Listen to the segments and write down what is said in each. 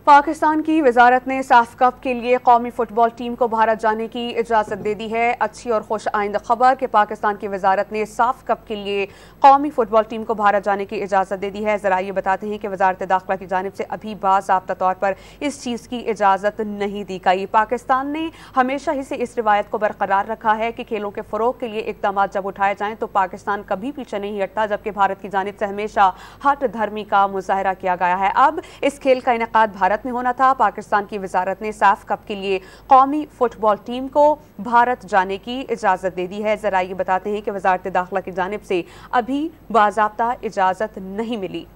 पाकिस्तान की वजारत ने साफ कप के लिए कौमी फुटबॉल टीम को भारत जाने की इजाज़त दे दी है। अच्छी और खुश आइंद खबर कि पाकिस्तान की वजारत ने साफ कप के लिए कौमी फुटबॉल टीम को भारत जाने की इजाज़त दे दी है। ज़रा ये बताते हैं कि वजारत दाखिला की जानिब से अभी बाज़ाब्ता तौर पर इस चीज़ की इजाज़त नहीं दी गई। पाकिस्तान ने हमेशा ही से इस रिवायत को बरकरार रखा है कि खेलों के फ़रोग के लिए इक़दाम जब उठाए जाएँ तो पाकिस्तान कभी पीछे नहीं हटता, जबकि भारत की जानिब से हमेशा हट धर्मी का मुजाहरा किया गया है। अब इस खेल का इनेकाद भारत में होना था। पाकिस्तान की वजारत ने साफ कप के लिए कौमी फुटबॉल टीम को भारत जाने की इजाजत दे दी है। जरा ये बताते हैं कि वजारत दाखिला की जानिब से अभी बाज़ाब्ता इजाजत नहीं मिली।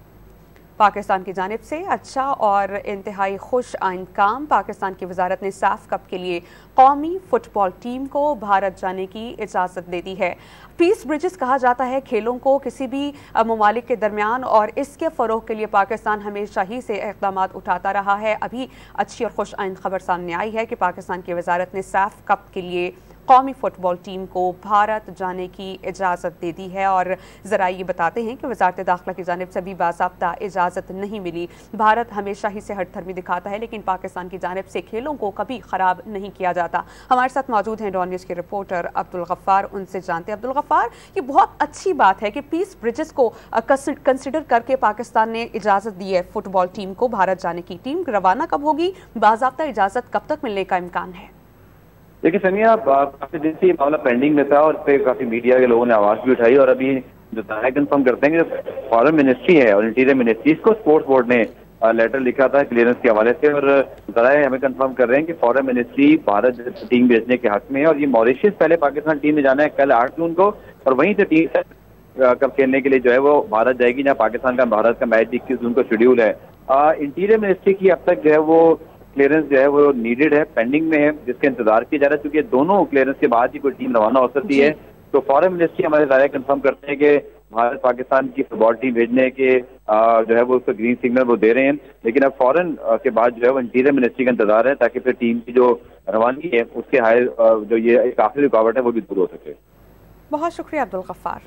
पाकिस्तान की जानिब से अच्छा और इंतहाई खुश आइंद काम, पाकिस्तान की वजारत ने साफ कप के लिए कौमी फुटबॉल टीम को भारत जाने की इजाज़त दे दी है। पीस ब्रिजेस कहा जाता है खेलों को किसी भी ममालिक के दरमियान, और इसके फ़रोग के लिए पाकिस्तान हमेशा ही से इक़दाम उठाता रहा है। अभी अच्छी और खुश आइंद खबर सामने आई है कि पाकिस्तान की वजारत ने साफ कप के लिए कौमी फुटबॉल टीम को भारत जाने की इजाज़त दे दी है। और ज़रा ये बताते हैं कि वजारत दाखिला की जानिब से भी बाज़ाब्ता इजाज़त नहीं मिली। भारत हमेशा ही से हठधर्मी दिखाता है, लेकिन पाकिस्तान की जानिब से खेलों को कभी ख़राब नहीं किया जाता। हमारे साथ मौजूद हैं डॉन न्यूज़ के रिपोर्टर अब्दुल गफ्फार, उनसे जानते हैं। अब्दुल गफ्फार, ये बहुत अच्छी बात है कि पीस ब्रिजेस को कंसिडर करके पाकिस्तान ने इजाज़त दी है फुटबॉल टीम को भारत जाने की। टीम रवाना कब होगी, बाज़ाब्ता इजाज़त कब तक मिलने का इम्कान है? देखिए सनिया, काफी दिन से ये मामला पेंडिंग में था और इस पे काफी मीडिया के लोगों ने आवाज भी उठाई, और अभी जो दायरा कंफर्म करते हैं कि फॉरेन मिनिस्ट्री है और इंटीरियर मिनिस्ट्री, इसको स्पोर्ट्स बोर्ड ने लेटर लिखा था क्लियरेंस के हवाले से, और जराए हमें कंफर्म कर रहे हैं कि फॉरेन मिनिस्ट्री भारत टीम भेजने के हक में है। और ये मॉरिशस पहले पाकिस्तान टीम में जाना है कल 8 जून को, और वहीं से टीम कब खेलने के लिए जो है वो भारत जाएगी, जहाँ पाकिस्तान का भारत का मैच 21 जून को शेड्यूल है। इंटीरियर मिनिस्ट्री की अब तक जो है वो क्लियरेंस जो है वो नीडेड है, पेंडिंग में है, जिसके इंतजार किया जा रहा है, क्योंकि दोनों क्लियरेंस के बाद ही कोई टीम रवाना हो सकती है। तो फॉरेन मिनिस्ट्री हमारे दायरा कंफर्म करते हैं कि भारत पाकिस्तान की फुटबॉल टीम भेजने के जो है वो उसको ग्रीन सिग्नल वो दे रहे हैं, लेकिन अब फॉरेन के बाद जो है वो इंटीरियर मिनिस्ट्री का इंतजार है, ताकि फिर टीम की जो रवानगी है उसके हायर जो ये एक आखिरी रुकावट है वो भी दूर हो सके। बहुत शुक्रिया अब्दुल गफ्फार।